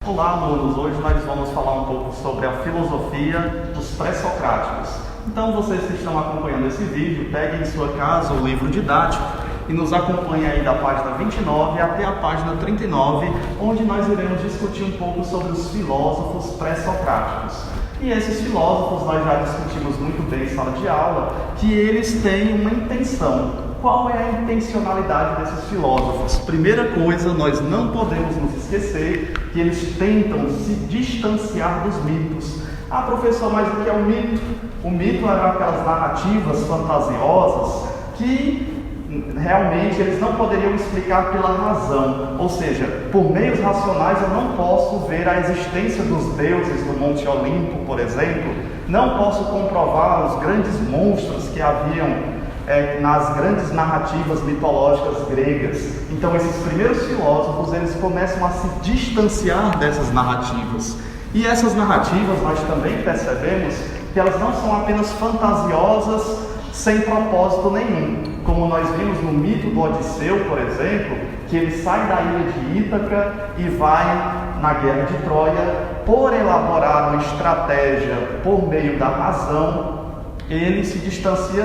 Olá, alunos! Hoje nós vamos falar um pouco sobre a filosofia dos pré-socráticos. Então, vocês que estão acompanhando esse vídeo, peguem em sua casa o livro didático e nos acompanhem aí da página 29 até a página 39, onde nós iremos discutir um pouco sobre os filósofos pré-socráticos. E esses filósofos nós já discutimos muito bem em sala de aula, que eles têm uma intenção. Qual é a intencionalidade desses filósofos? Primeira coisa, nós não podemos nos esquecer que eles tentam se distanciar dos mitos. Ah, professor, mas o que é o mito? O mito eram aquelas narrativas fantasiosas que realmente eles não poderiam explicar pela razão. Ou seja, por meios racionais eu não posso ver a existência dos deuses do Monte Olimpo, por exemplo. Não posso comprovar os grandes monstros que haviam nas grandes narrativas mitológicas gregas. Então esses primeiros filósofos, eles começam a se distanciar dessas narrativas. E essas narrativas nós também percebemos que elas não são apenas fantasiosas sem propósito nenhum. Como nós vimos no mito do Odisseu, por exemplo, que ele sai da ilha de Ítaca e vai na guerra de Troia. Por elaborar uma estratégia por meio da razão, ele se distancia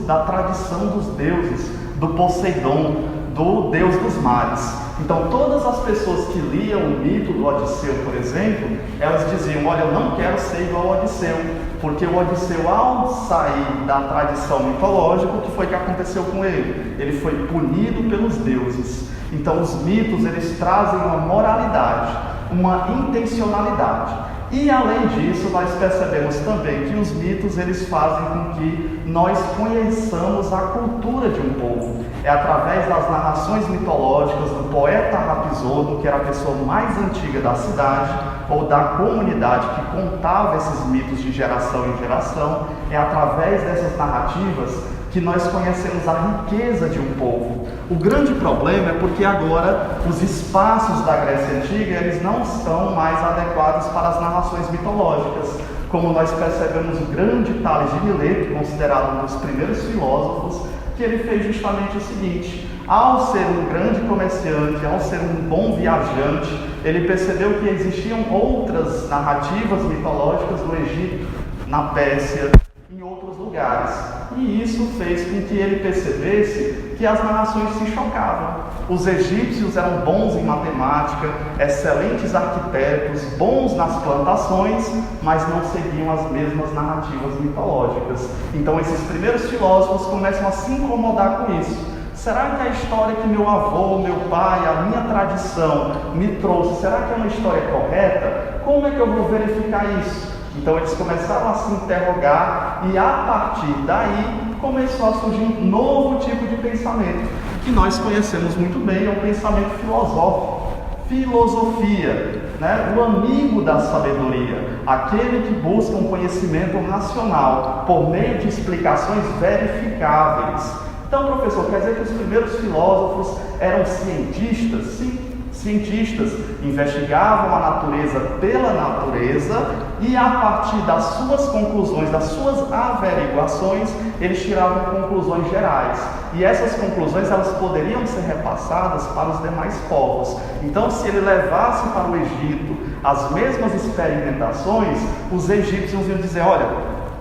da tradição dos deuses, do Poseidon, do deus dos mares. Então todas as pessoas que liam o mito do Odisseu, por exemplo, elas diziam: olha, eu não quero ser igual ao Odisseu, porque o Odisseu, ao sair da tradição mitológica, o que foi que aconteceu com ele? Ele foi punido pelos deuses. Então os mitos, eles trazem uma moralidade, uma intencionalidade. E além disso, nós percebemos também que os mitos, eles fazem com que nós conheçamos a cultura de um povo. É através das narrações mitológicas do poeta Rapisodo, que era a pessoa mais antiga da cidade ou da comunidade que contava esses mitos de geração em geração, é através dessas narrativas que nós conhecemos a riqueza de um povo. O grande problema é porque agora os espaços da Grécia Antiga, eles não são mais adequados para as narrações mitológicas. Como nós percebemos o grande Tales de Mileto, considerado um dos primeiros filósofos, que ele fez justamente o seguinte: ao ser um grande comerciante, ao ser um bom viajante, ele percebeu que existiam outras narrativas mitológicas no Egito, na Pérsia, em outros lugares. E isso fez com que ele percebesse que as narrações se chocavam. Os egípcios eram bons em matemática, excelentes arquitetos, bons nas plantações, mas não seguiam as mesmas narrativas mitológicas. Então esses primeiros filósofos começam a se incomodar com isso. Será que a história que meu avô, meu pai, a minha tradição me trouxe, será que é uma história correta? Como é que eu vou verificar isso? Então eles começaram a se interrogar e a partir daí começou a surgir um novo tipo de pensamento, que nós conhecemos muito bem, é o pensamento filosófico. Filosofia, né? O amigo da sabedoria, aquele que busca um conhecimento racional por meio de explicações verificáveis. Então, professor, quer dizer que os primeiros filósofos eram cientistas? Sim. Cientistas investigavam a natureza pela natureza e a partir das suas conclusões, das suas averiguações, eles tiravam conclusões gerais. E essas conclusões, elas poderiam ser repassadas para os demais povos. Então, se ele levasse para o Egito as mesmas experimentações, os egípcios iam dizer: olha,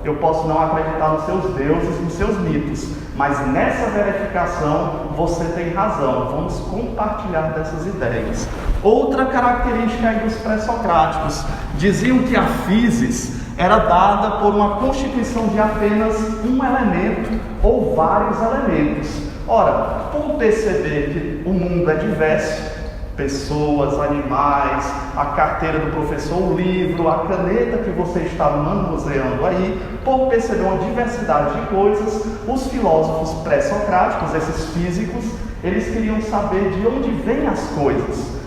eu posso não acreditar nos seus deuses, nos seus mitos, mas nessa verificação você tem razão, vamos compartilhar dessas ideias. Outra característica aí dos pré-socráticos, diziam que a physis era dada por uma constituição de apenas um elemento ou vários elementos. Ora, por perceber que o mundo é diverso, pessoas, animais, a carteira do professor, o livro, a caneta que você está manuseando aí, por perceber uma diversidade de coisas, os filósofos pré-socráticos, esses físicos, eles queriam saber de onde vêm as coisas.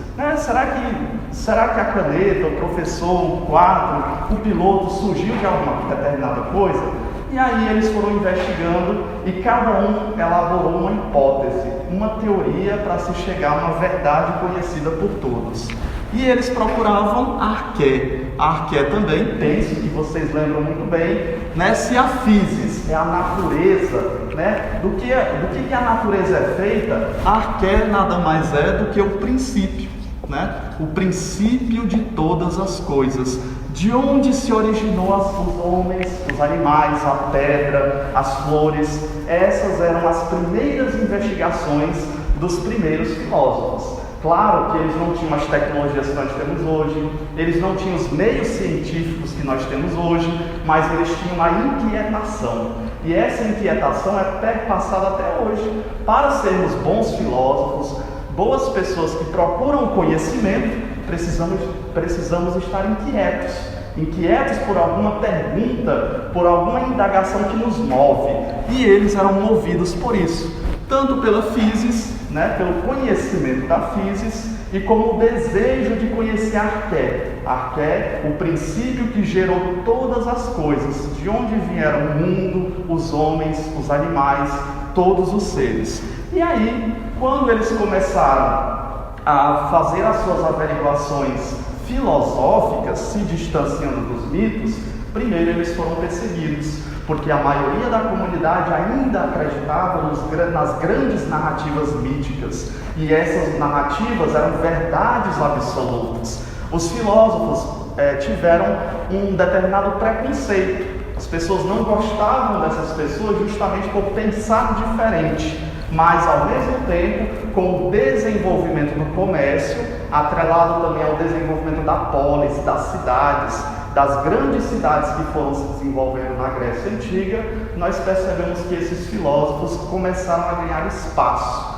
Será que a caneta, o professor, o quadro, o piloto surgiu de alguma determinada coisa? E aí eles foram investigando e cada um elaborou uma hipótese, uma teoria para se chegar a uma verdade conhecida por todos. E eles procuravam arqué. A arqué também, penso que vocês lembram muito bem, né? Se a physis é a natureza, né? Do que a natureza é feita, a arqué nada mais é do que o princípio. né? O princípio de todas as coisas. De onde se originou os homens, os animais, a pedra, as flores? Essas eram as primeiras investigações dos primeiros filósofos. Claro que eles não tinham as tecnologias que nós temos hoje, eles não tinham os meios científicos que nós temos hoje, mas eles tinham a inquietação. E essa inquietação é perpassada até hoje. Para sermos bons filósofos, boas pessoas que procuram conhecimento, precisamos estar inquietos por alguma pergunta, por alguma indagação que nos move. E eles eram movidos por isso, tanto pela physis, né, pelo conhecimento da physis, e como o desejo de conhecer Arqué, o princípio que gerou todas as coisas, de onde vieram o mundo, os homens, os animais, todos os seres. E aí, quando eles começaram a fazer as suas averiguações filosóficas, se distanciando dos mitos, primeiro eles foram perseguidos, porque a maioria da comunidade ainda acreditava nas grandes narrativas míticas, e essas narrativas eram verdades absolutas. Os filósofos tiveram um determinado preconceito. As pessoas não gostavam dessas pessoas justamente por pensar diferente. Mas, ao mesmo tempo, com o desenvolvimento do comércio, atrelado também ao desenvolvimento da polis, das cidades, das grandes cidades que foram se desenvolvendo na Grécia Antiga, nós percebemos que esses filósofos começaram a ganhar espaço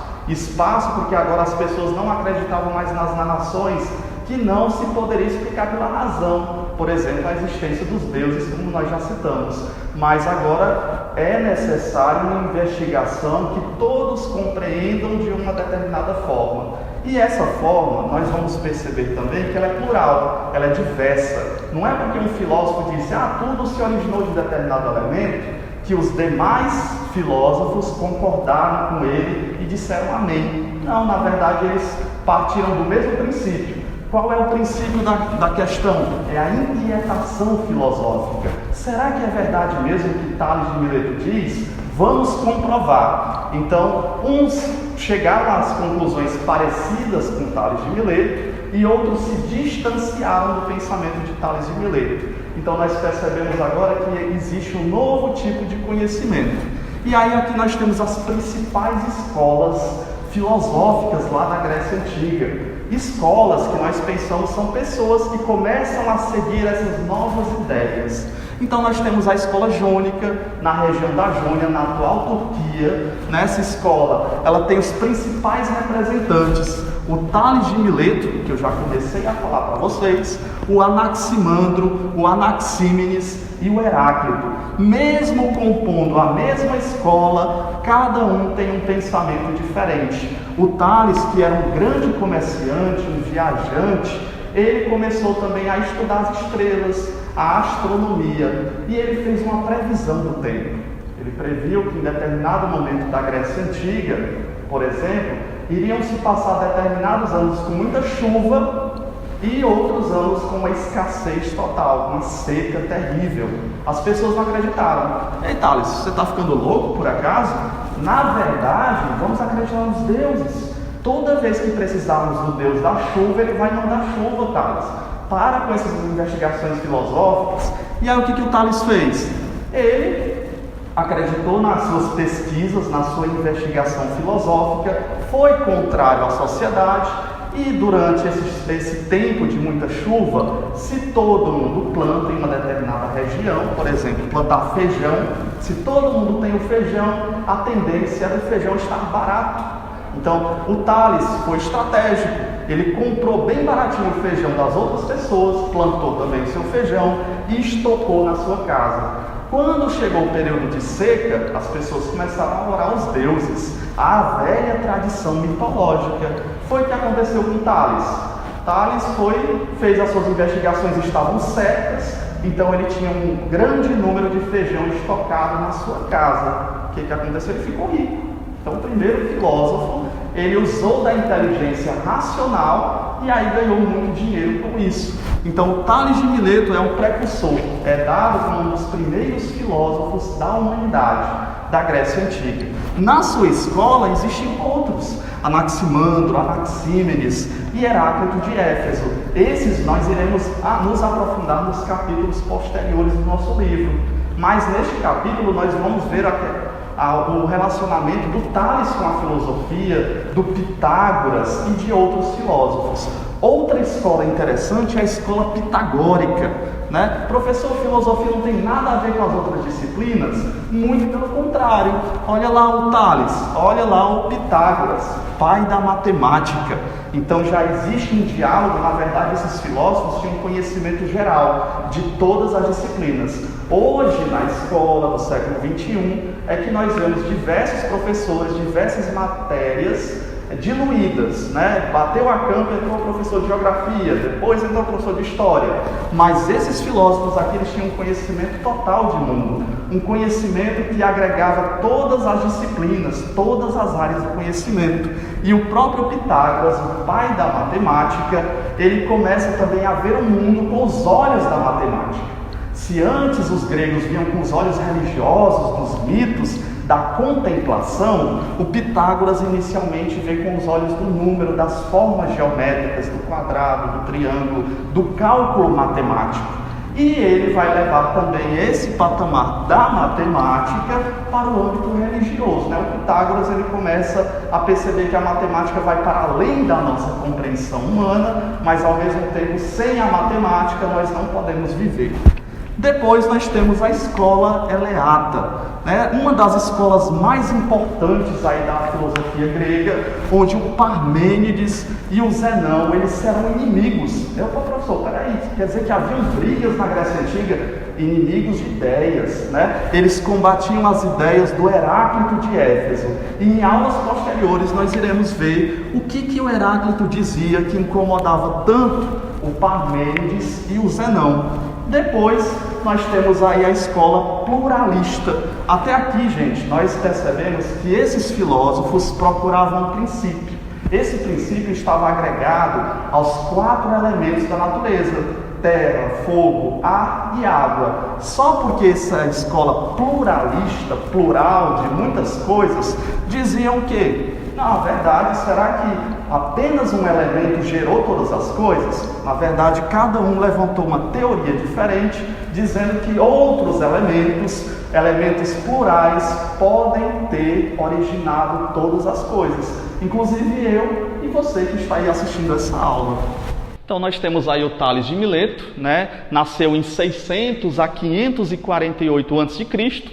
porque agora as pessoas não acreditavam mais nas narrações que não se poderia explicar pela razão, por exemplo, a existência dos deuses, como nós já citamos. Mas agora é necessário uma investigação que todos compreendam de uma determinada forma. E essa forma, nós vamos perceber também que ela é plural, ela é diversa. Não é porque um filósofo disse, tudo se originou de determinado elemento, que os demais filósofos concordaram com ele e disseram amém. Não, na verdade, eles partiram do mesmo princípio. Qual é o princípio da questão? É a inquietação filosófica. Será que é verdade mesmo que Tales de Mileto diz? Vamos comprovar. Então, uns chegaram às conclusões parecidas com Tales de Mileto e outros se distanciaram do pensamento de Tales de Mileto. Então, nós percebemos agora que existe um novo tipo de conhecimento. E aí aqui nós temos as principais escolas filosóficas lá na Grécia Antiga. Escolas que nós pensamos são pessoas que começam a seguir essas novas ideias. Então nós temos a escola jônica, na região da Jônia, na atual Turquia. Nessa escola, ela tem os principais representantes: o Tales de Mileto, que eu já comecei a falar para vocês, o Anaximandro, o Anaxímenes e o Heráclito. Mesmo compondo a mesma escola, cada um tem um pensamento diferente. O Tales, que era um grande comerciante, um viajante, ele começou também a estudar as estrelas, a astronomia, e ele fez uma previsão do tempo. Ele previu que em determinado momento da Grécia Antiga, por exemplo, iriam se passar determinados anos com muita chuva e outros anos com uma escassez total, uma seca terrível. As pessoas não acreditaram. Ei, Tales, você está ficando louco por acaso? Na verdade, vamos acreditar nos deuses. Toda vez que precisarmos do Deus da chuva, ele vai mandar chuva, Tales. Para com essas investigações filosóficas. E aí o que o Tales fez? Ele acreditou nas suas pesquisas, na sua investigação filosófica, foi contrário à sociedade, e durante esse tempo de muita chuva, se todo mundo planta em uma determinada região, por exemplo, plantar feijão, se todo mundo tem o feijão, a tendência é do feijão estar barato. Então, o Tales foi estratégico, ele comprou bem baratinho o feijão das outras pessoas, plantou também o seu feijão e estocou na sua casa. Quando chegou o período de seca, as pessoas começaram a orar aos deuses, a velha tradição mitológica. Foi o que aconteceu com Tales. Tales fez as suas investigações, estavam certas, então ele tinha um grande número de feijão estocado na sua casa. O que aconteceu? Ele ficou rico. Então, o primeiro filósofo, ele usou da inteligência racional e aí ganhou muito dinheiro com isso. Então, o Tales de Mileto é um precursor, é dado como um dos primeiros filósofos da humanidade, da Grécia Antiga. Na sua escola existem outros, Anaximandro, Anaxímenes e Heráclito de Éfeso. Esses nós iremos nos aprofundar nos capítulos posteriores do nosso livro. Mas neste capítulo nós vamos ver o relacionamento do Tales com a filosofia, do Pitágoras e de outros filósofos. Outra escola interessante é a escola pitagórica, né? Professor, filosofia não tem nada a ver com as outras disciplinas? Muito pelo contrário. Olha lá o Tales, olha lá o Pitágoras, pai da matemática. Então já existe um diálogo, na verdade esses filósofos tinham conhecimento geral de todas as disciplinas. Hoje, na escola do século XXI, é que nós vemos diversos professores, diversas matérias diluídas, né? Bateu a campo, entrou o professor de geografia, depois entrou o professor de história. Mas esses filósofos aqui, eles tinham um conhecimento total de mundo, um conhecimento que agregava todas as disciplinas, todas as áreas do conhecimento. E o próprio Pitágoras, o pai da matemática, ele começa também a ver o mundo com os olhos da matemática. Se antes os gregos viam com os olhos religiosos dos mitos, da contemplação, o Pitágoras inicialmente vê com os olhos do número, das formas geométricas, do quadrado, do triângulo, do cálculo matemático. E ele vai levar também esse patamar da matemática para o âmbito religioso, né? O Pitágoras ele começa a perceber que a matemática vai para além da nossa compreensão humana, mas ao mesmo tempo, sem a matemática, nós não podemos viver. Depois nós temos a escola eleata, né? Uma das escolas mais importantes aí da filosofia grega, onde o Parmênides e o Zenão, eles serão inimigos. Professor, peraí, quer dizer que haviam brigas na Grécia Antiga? Inimigos de ideias, né? Eles combatiam as ideias do Heráclito de Éfeso. E em aulas posteriores nós iremos ver o que o Heráclito dizia que incomodava tanto o Parmênides e o Zenão. Depois, nós temos aí a escola pluralista. Até aqui, gente, nós percebemos que esses filósofos procuravam um princípio. Esse princípio estava agregado aos 4 elementos da natureza: terra, fogo, ar e água. Só porque essa escola pluralista, plural de muitas coisas, diziam que, na verdade, será que apenas um elemento gerou todas as coisas? Na verdade, cada um levantou uma teoria diferente, dizendo que outros elementos plurais, podem ter originado todas as coisas. Inclusive eu e você que está aí assistindo essa aula. Então nós temos aí o Tales de Mileto, né? Nasceu em 600 a 548 a.C.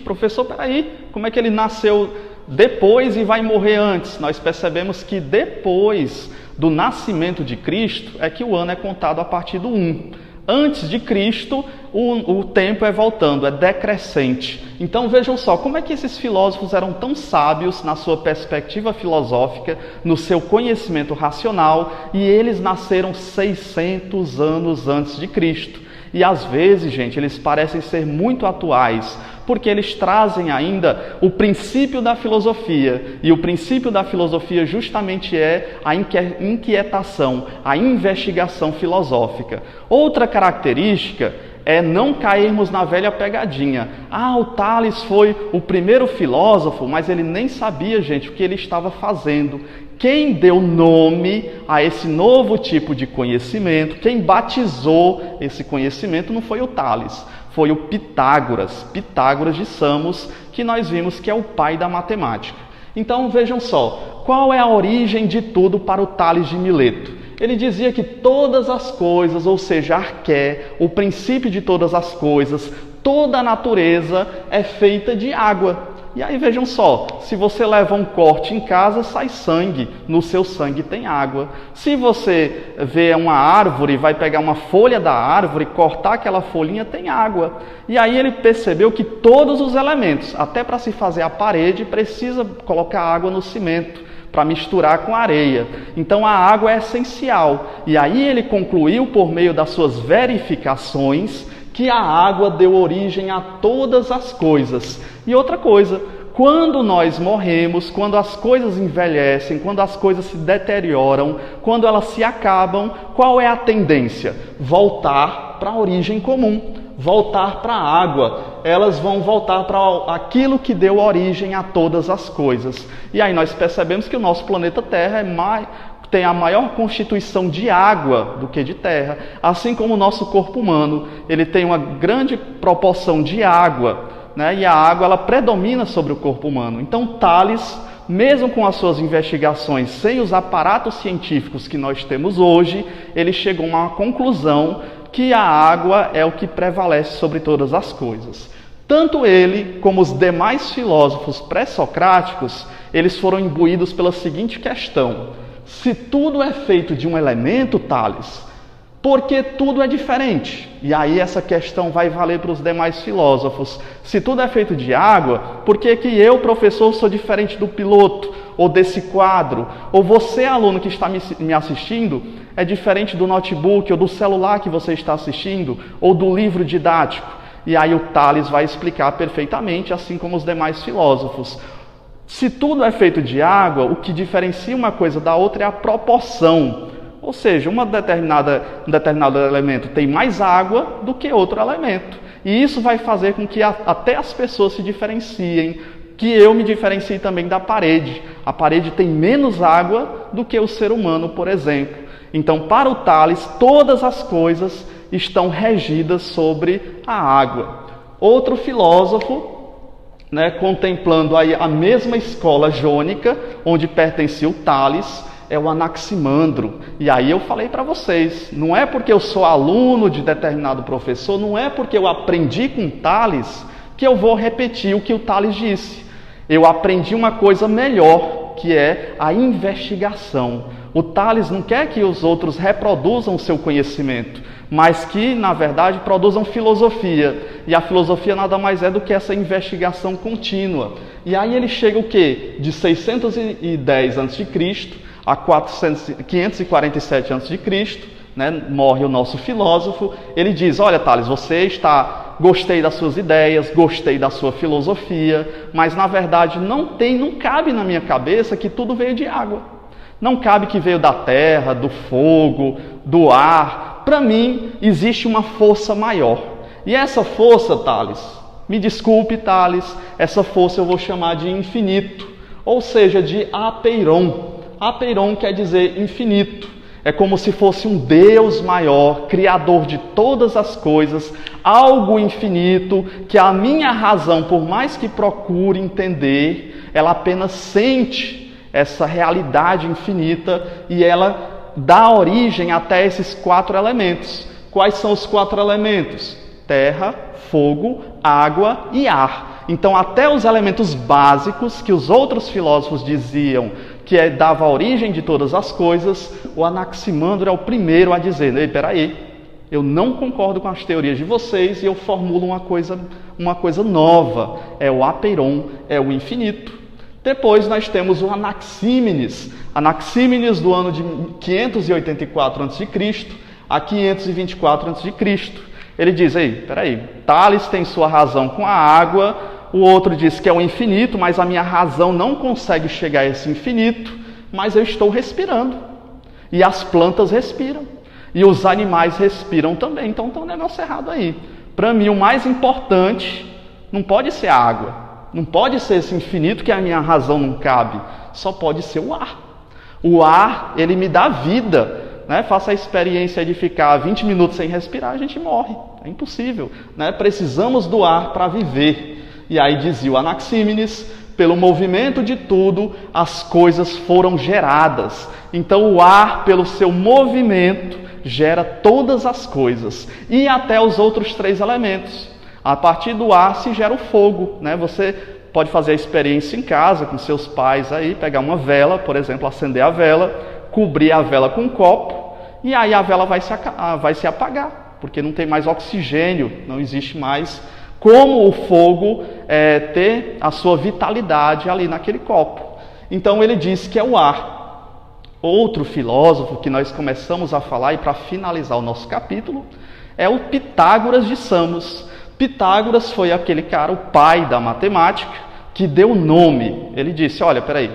Professor, peraí, como é que ele nasceu depois e vai morrer antes? Nós percebemos que depois do nascimento de Cristo é que o ano é contado a partir do 1. Antes de Cristo, o tempo é voltando, é decrescente. Então vejam só, como é que esses filósofos eram tão sábios na sua perspectiva filosófica, no seu conhecimento racional, e eles nasceram 600 anos antes de Cristo. E às vezes, gente, eles parecem ser muito atuais, porque eles trazem ainda o princípio da filosofia. E o princípio da filosofia justamente é a inquietação, a investigação filosófica. Outra característica é não cairmos na velha pegadinha. O Tales foi o primeiro filósofo, mas ele nem sabia, gente, o que ele estava fazendo. Quem deu nome a esse novo tipo de conhecimento, quem batizou esse conhecimento não foi o Tales, foi o Pitágoras de Samos, que nós vimos que é o pai da matemática. Então vejam só, qual é a origem de tudo para o Tales de Mileto? Ele dizia que todas as coisas, ou seja, arqué, o princípio de todas as coisas, toda a natureza é feita de água. E aí vejam só, se você leva um corte em casa, sai sangue, no seu sangue tem água. Se você vê uma árvore, vai pegar uma folha da árvore, cortar aquela folhinha, tem água. E aí ele percebeu que todos os elementos, até para se fazer a parede, precisa colocar água no cimento, para misturar com areia. Então a água é essencial. E aí ele concluiu, por meio das suas verificações, que a água deu origem a todas as coisas. E outra coisa, quando nós morremos, quando as coisas envelhecem, quando as coisas se deterioram, quando elas se acabam, qual é a tendência? Voltar para a origem comum, voltar para a água, elas vão voltar para aquilo que deu origem a todas as coisas. E aí nós percebemos que o nosso planeta Terra tem a maior constituição de água do que de terra, assim como o nosso corpo humano, ele tem uma grande proporção de água, né? E a água ela predomina sobre o corpo humano. Então Tales, mesmo com as suas investigações, sem os aparatos científicos que nós temos hoje, ele chegou a uma conclusão que a água é o que prevalece sobre todas as coisas. Tanto ele como os demais filósofos pré-socráticos, eles foram imbuídos pela seguinte questão: se tudo é feito de um elemento, Tales, por que tudo é diferente? E aí essa questão vai valer para os demais filósofos. Se tudo é feito de água, por que eu, professor, sou diferente do piloto, ou desse quadro? Ou você, aluno que está me assistindo, é diferente do notebook ou do celular que você está assistindo, ou do livro didático? E aí o Tales vai explicar perfeitamente, assim como os demais filósofos. Se tudo é feito de água, o que diferencia uma coisa da outra é a proporção. Ou seja, um determinado elemento tem mais água do que outro elemento. E isso vai fazer com que até as pessoas se diferenciem, que eu me diferencie também da parede. A parede tem menos água do que o ser humano, por exemplo. Então, para o Tales, todas as coisas estão regidas sobre a água. Outro filósofo, contemplando aí a mesma escola jônica, onde pertencia o Tales, é o Anaximandro. E aí eu falei para vocês, não é porque eu sou aluno de determinado professor, não é porque eu aprendi com Tales que eu vou repetir o que o Tales disse. Eu aprendi uma coisa melhor, que é a investigação. O Tales não quer que os outros reproduzam o seu conhecimento, mas que, na verdade, produzam filosofia. E a filosofia nada mais é do que essa investigação contínua. E aí ele chega o quê? De 610 a.C. a 547 a.C., morre o nosso filósofo. Ele diz: olha, Tales, gostei das suas ideias, gostei da sua filosofia, mas na verdade não cabe na minha cabeça que tudo veio de água. Não cabe que veio da terra, do fogo, do ar. Para mim, existe uma força maior. E essa força, Tales, me desculpe, Tales, essa força eu vou chamar de infinito, ou seja, de apeiron. Apeiron quer dizer infinito. É como se fosse um Deus maior, criador de todas as coisas, algo infinito, que a minha razão, por mais que procure entender, ela apenas sente essa realidade infinita e ela dá origem até esses 4 elementos. Quais são os 4 elementos? Terra, fogo, água e ar. Então, até os elementos básicos que os outros filósofos diziam que dava origem de todas as coisas, o Anaximandro é o primeiro a dizer: ei, peraí, eu não concordo com as teorias de vocês e eu formulo uma coisa nova. É o apeiron, é o infinito. Depois nós temos o Anaxímenes. Anaxímenes do ano de 584 a.C. a 524 a.C. Ele diz: ei, peraí, Tales tem sua razão com a água, o outro diz que é o infinito, mas a minha razão não consegue chegar a esse infinito, mas eu estou respirando. E as plantas respiram. E os animais respiram também. Então tem um negócio errado aí. Para mim, o mais importante não pode ser a água. Não pode ser esse infinito que a minha razão não cabe. Só pode ser o ar. O ar, ele me dá vida. Faça a experiência de ficar 20 minutos sem respirar, a gente morre. É impossível. Precisamos do ar para viver. E aí dizia o Anaxímenes: pelo movimento de tudo, as coisas foram geradas. Então o ar, pelo seu movimento, gera todas as coisas. E até os outros 3 elementos. A partir do ar se gera o fogo, Você pode fazer a experiência em casa com seus pais aí, pegar uma vela, por exemplo, acender a vela, cobrir a vela com um copo, e aí a vela vai se apagar, porque não tem mais oxigênio, não existe mais como o fogo ter a sua vitalidade ali naquele copo. Então ele diz que é o ar. Outro filósofo que nós começamos a falar, e para finalizar o nosso capítulo, é o Pitágoras de Samos. Pitágoras foi aquele cara, o pai da matemática, que deu nome. Ele disse: olha, peraí,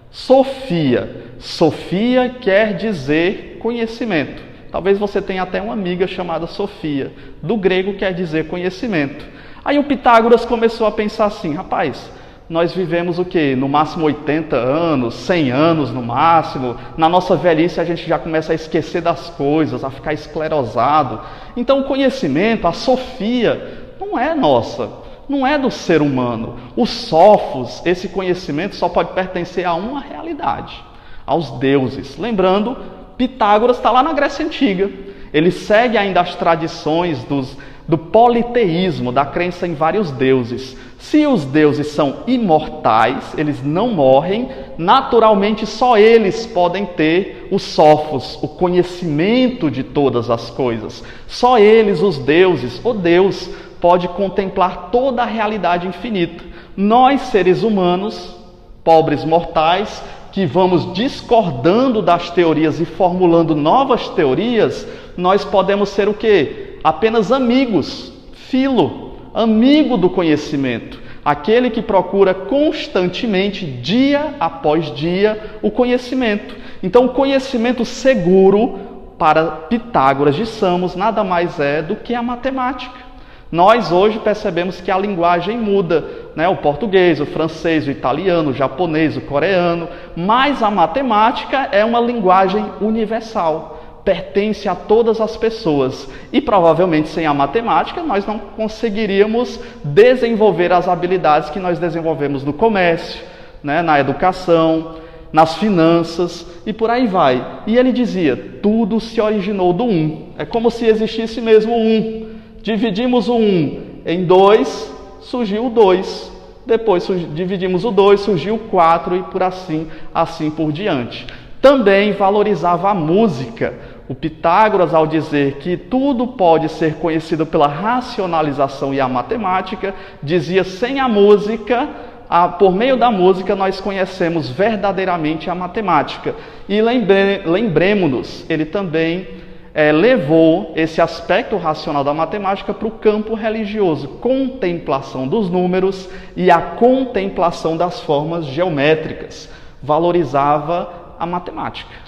Sofia quer dizer conhecimento. Talvez você tenha até uma amiga chamada Sofia. Do grego quer dizer conhecimento. Aí o Pitágoras começou a pensar assim, rapaz, nós vivemos o quê? No máximo 80 anos, 100 anos no máximo. Na nossa velhice a gente já começa a esquecer das coisas, a ficar esclerosado. Então o conhecimento, a Sofia, não é nossa, não é do ser humano. Os sofos, esse conhecimento só pode pertencer a uma realidade, aos deuses. Lembrando, Pitágoras está lá na Grécia Antiga. Ele segue ainda as tradições do politeísmo, da crença em vários deuses. Se os deuses são imortais, eles não morrem, naturalmente só eles podem ter os sofos, o conhecimento de todas as coisas. Só eles, os deuses, o Deus, pode contemplar toda a realidade infinita. Nós, seres humanos, pobres mortais, que vamos discordando das teorias e formulando novas teorias, nós podemos ser o quê? Apenas amigos, amigo do conhecimento, aquele que procura constantemente, dia após dia, o conhecimento. Então, o conhecimento seguro para Pitágoras de Samos nada mais é do que a matemática. Nós hoje percebemos que a linguagem muda, né? O português, o francês, o italiano, o japonês, o coreano, mas a matemática é uma linguagem universal, pertence a todas as pessoas. E provavelmente sem a matemática nós não conseguiríamos desenvolver as habilidades que nós desenvolvemos no comércio, né? Na educação, nas finanças e por aí vai. E ele dizia, tudo se originou do 1. É como se existisse mesmo o 1. Dividimos o 1 em 2, surgiu o 2. Depois dividimos o 2, surgiu o 4 e por assim por diante. Também valorizava a música. O Pitágoras, ao dizer que tudo pode ser conhecido pela racionalização e a matemática, dizia sem a música, por meio da música nós conhecemos verdadeiramente a matemática. E lembremos-nos, ele também levou esse aspecto racional da matemática para o campo religioso, contemplação dos números e a contemplação das formas geométricas. Valorizava a matemática.